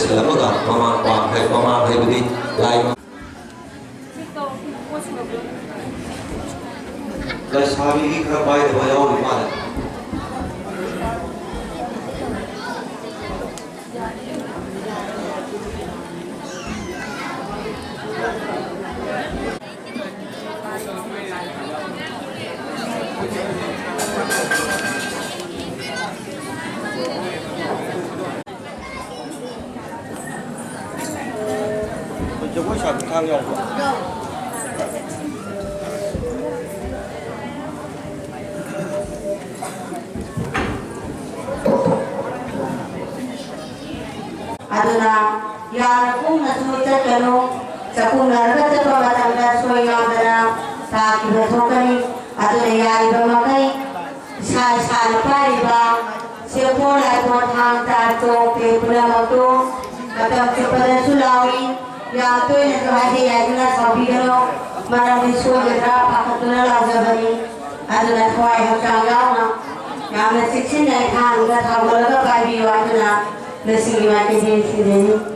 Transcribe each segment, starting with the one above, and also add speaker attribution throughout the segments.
Speaker 1: ꯁꯤꯜꯂꯝꯃꯒ ꯃꯃꯥꯡ ꯄꯥꯡꯈꯩ ꯃꯃꯥꯡ ꯍꯩꯕꯗꯤ ꯂꯥꯏ ꯂꯩꯁꯥꯕꯤꯒꯤ ꯈꯔ ꯄꯥꯏꯗꯕ ꯌꯥꯎꯔꯤ ꯃꯥꯜꯂꯦ 저거 샤프탕이요.
Speaker 2: aduna ya kum na suita kanu sakum na rata to batanga soya dana ta ki thokani aduna ya iba makai sa sa pari ba se pora to thang ta to pe pura mato matam ke pada sulawi ya to ne to hadi ya duna sabi gano mara ni so jatra pakatuna la jabani aduna thwai ha chang yaw na ya me siksin nai thang ga thawala ga bai bi wa aduna Nasi mati di sini.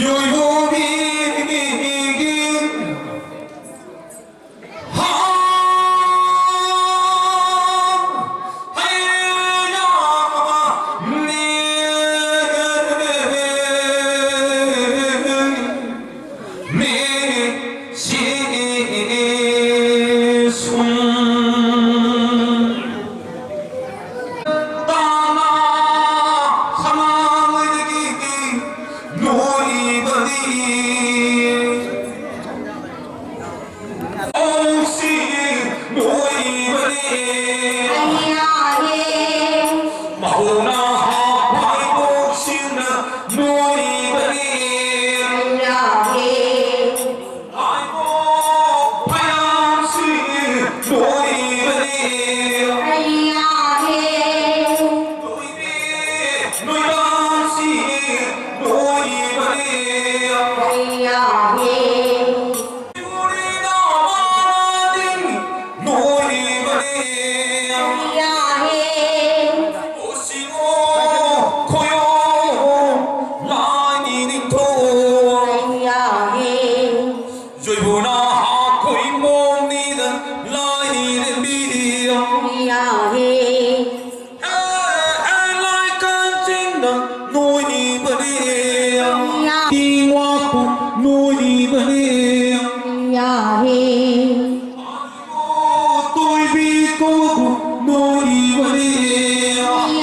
Speaker 3: Noi 띵와꾸 누이버네
Speaker 2: 야해
Speaker 3: 똘비꼬구 누이버네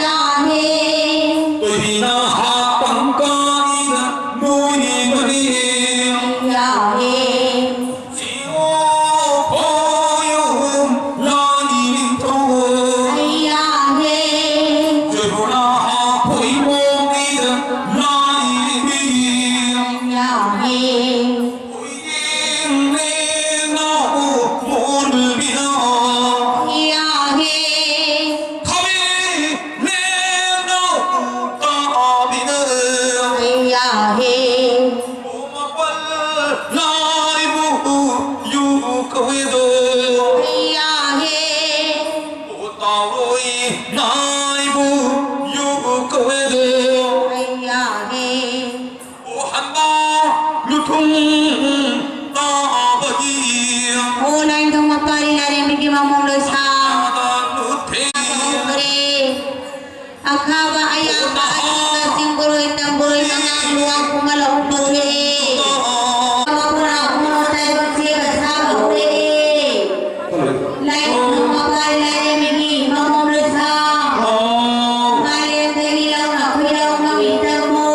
Speaker 2: 야해
Speaker 3: 똘비나 하빵까이나 누이버네
Speaker 2: 야해
Speaker 3: 지오 보용 라니민토
Speaker 2: 야해
Speaker 3: 저보나 보이몽이다 라니민비
Speaker 2: 야해 야해 야해 야해 야해 오나인 동마파리 나리 미기 마몽로사 kare akaba ayaba ayuka simburu itang luang kumala umure mapura umo tayo siya kasama ure lain lumapay lain migi mamulasa ngayon tegi lau na kuyaw mamita mo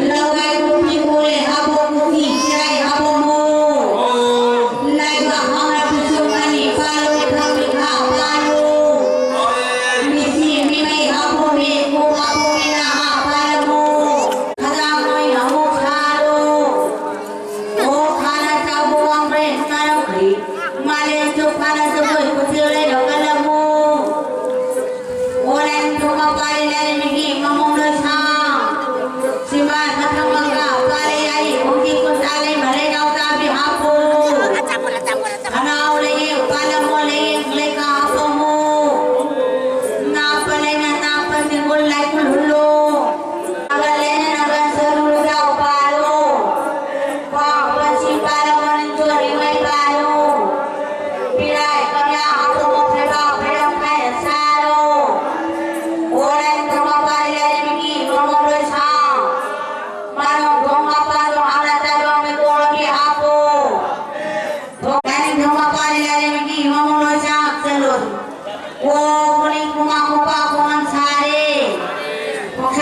Speaker 2: laway kupi kule habo kupi siray habo mo lain mahang na pusungan ni palo itang mikha palo Oh,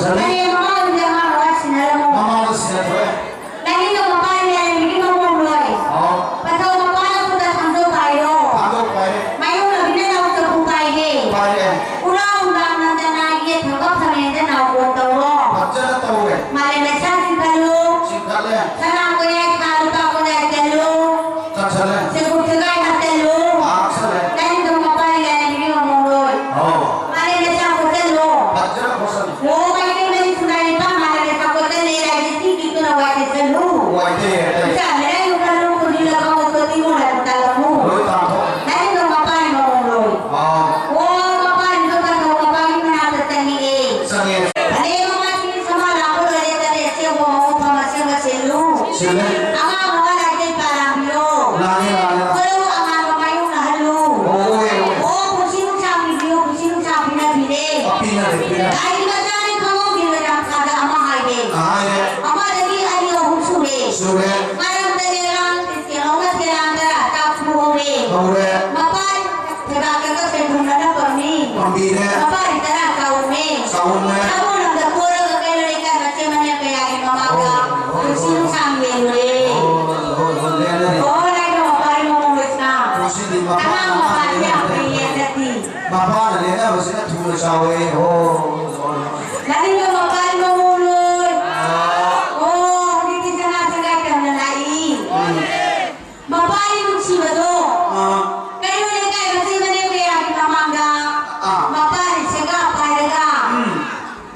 Speaker 2: Jadi mama udah mawas sinalamu.
Speaker 4: Mama lu sinetron.
Speaker 2: Lagi tu mama ni bikin mama mulai.
Speaker 4: Oh,
Speaker 2: Pasal mama nak sudah sampai bayo.
Speaker 4: tahu pai.
Speaker 2: Mayu nak bina nak tu bukai he.
Speaker 4: Pai eh.
Speaker 2: Ulang nanti nak ye thangkap sampai nanti nak buat tahu.
Speaker 4: Baca tahu eh.
Speaker 2: Malah macam si kalu.
Speaker 4: Singkat le.
Speaker 2: Sana aku ni kalu tak aku ni kalu.
Speaker 4: Baca le.
Speaker 2: Sebut juga nak kalu.
Speaker 4: Baca le.
Speaker 2: Lagi tu mama ni bikin mama mulai.
Speaker 4: Oh,
Speaker 2: Malah macam aku kalu.
Speaker 4: baca bosan.
Speaker 2: Oh, macam ni sudah ni pun malah macam aku kalu ni lagi si itu nak buat kalu.
Speaker 4: Wah, deh.
Speaker 2: Macam ni aku kalu aku di dalam aku timun dan kalu.
Speaker 4: Lu tahu.
Speaker 2: Lagi tu mama ni mama mulai.
Speaker 4: Oh,
Speaker 2: Oh, mama ni tu kan mama ni mana tertanya eh.
Speaker 4: sangit.
Speaker 2: Ada mama ni sama aku dari tadi siapa mau masih masih lu.
Speaker 4: Sini.
Speaker 2: Ama mama lagi parambio.
Speaker 4: Lagi.
Speaker 2: Kalau ama mama yung nahalo.
Speaker 4: Oh, eh.
Speaker 2: Oh, pusing sabi bio, pusing sabi na bile.
Speaker 4: Pina le.
Speaker 2: Ay masani kamu bila nak kada ama haide.
Speaker 4: Ah, eh.
Speaker 2: Ama lagi ayo husule.
Speaker 4: Sure.
Speaker 2: Malam tadi lang tiawat kaya antara tak puhore.
Speaker 4: Ore.
Speaker 2: Mapai sebab kita sebelum ada permi.
Speaker 4: Pambine.
Speaker 2: Mapai kita kau me.
Speaker 4: Kaun me.
Speaker 2: Kamu nak berpura ke Amerika macam mana kaya mama ka. Pusing sambil le.
Speaker 4: Oh, le.
Speaker 2: Oh, lagi mapai mau wesna.
Speaker 4: Kursi di
Speaker 2: Karena
Speaker 4: mapa.
Speaker 2: mapai yang kaya tadi.
Speaker 4: Mapa le na basi na thul chawe. Oh.
Speaker 2: Lagi mapai mau mulai. Oh, ini jangan-jangan kena lagi. Mapai itu sih betul.
Speaker 4: Ah.
Speaker 2: Kayu ni kaya masih mana kaya mama ka. Mapai segala pada.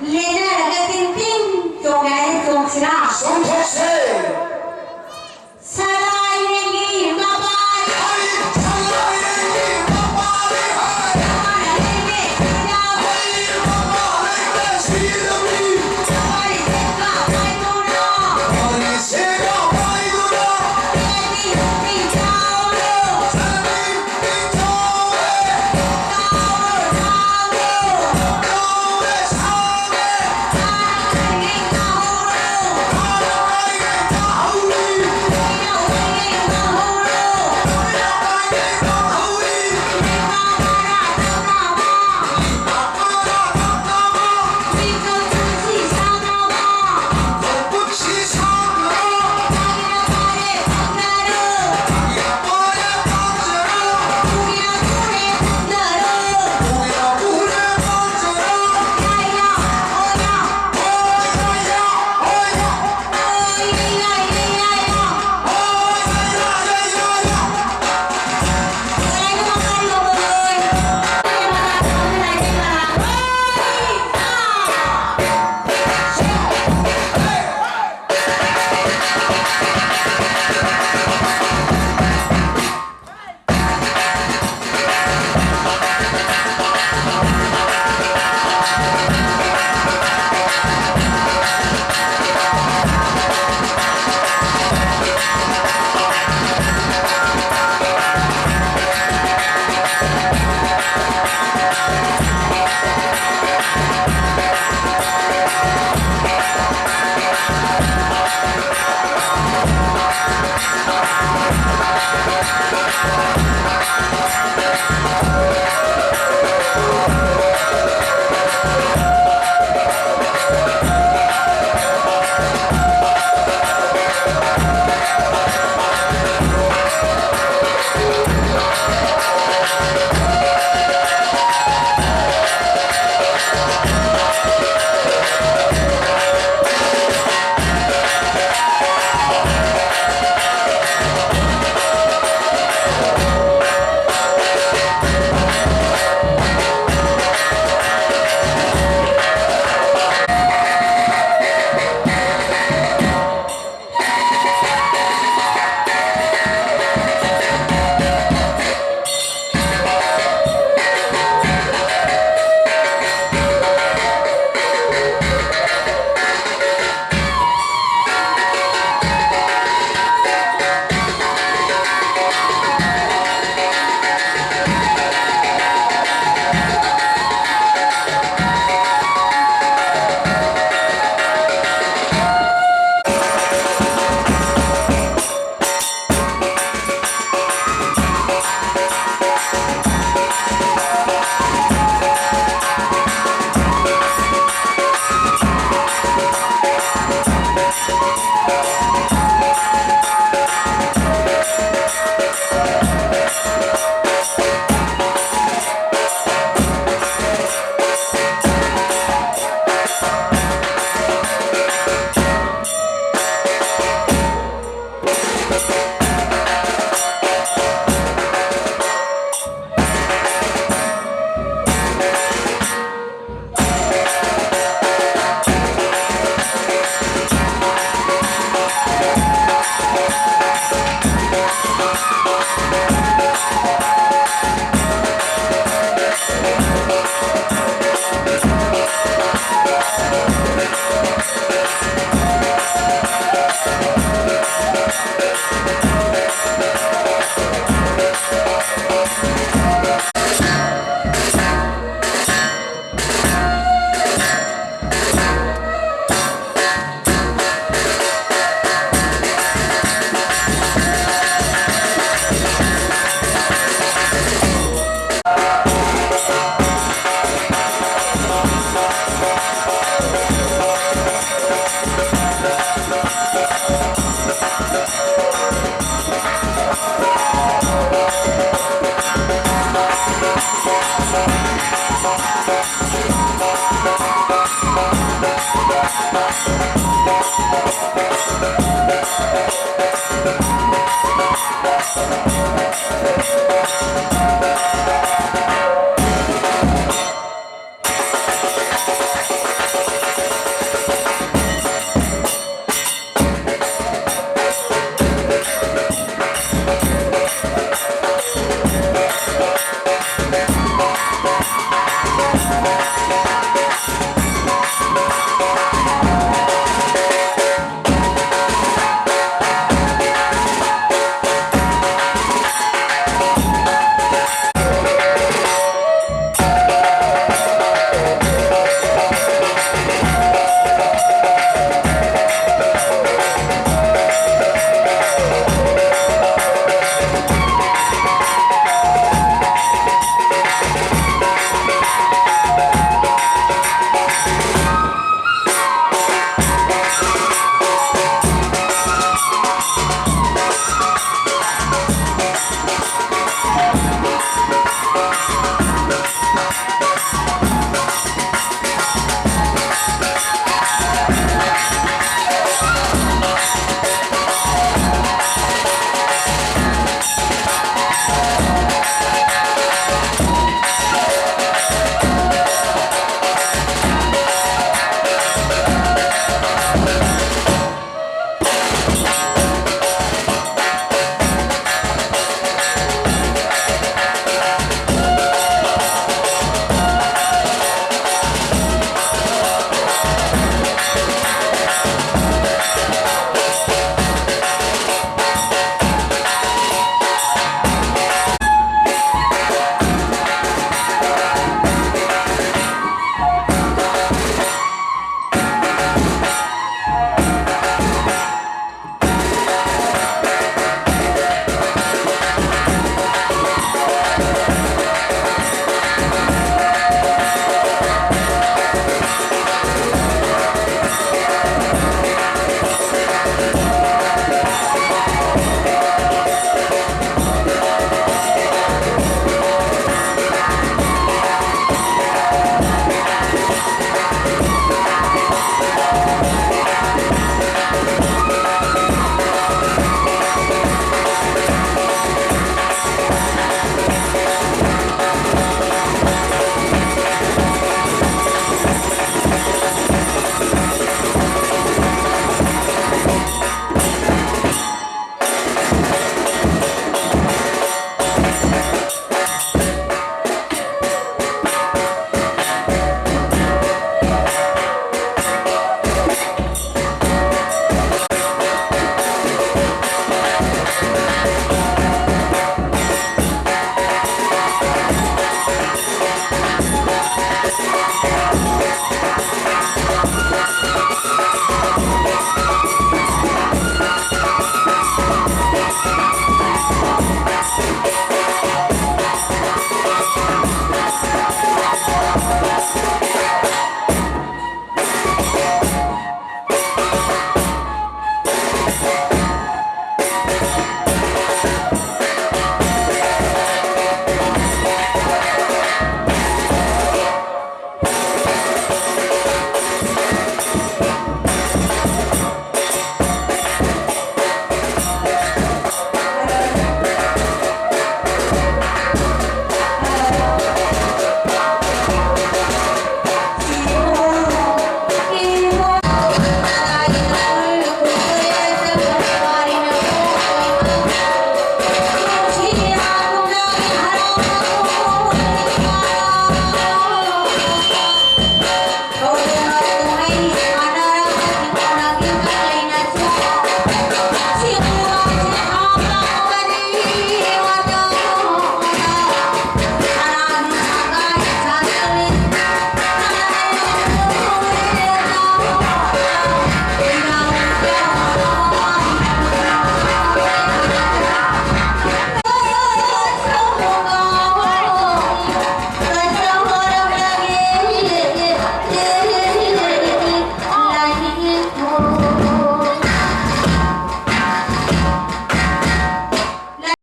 Speaker 2: Lena lagi ting-ting. Jogai jog sila.
Speaker 4: Song those.
Speaker 2: Sarai lagi mapai.
Speaker 4: Ai, chalai ni mapa le hai.
Speaker 2: Mana lagi?
Speaker 4: Mapa le si de mi. Thank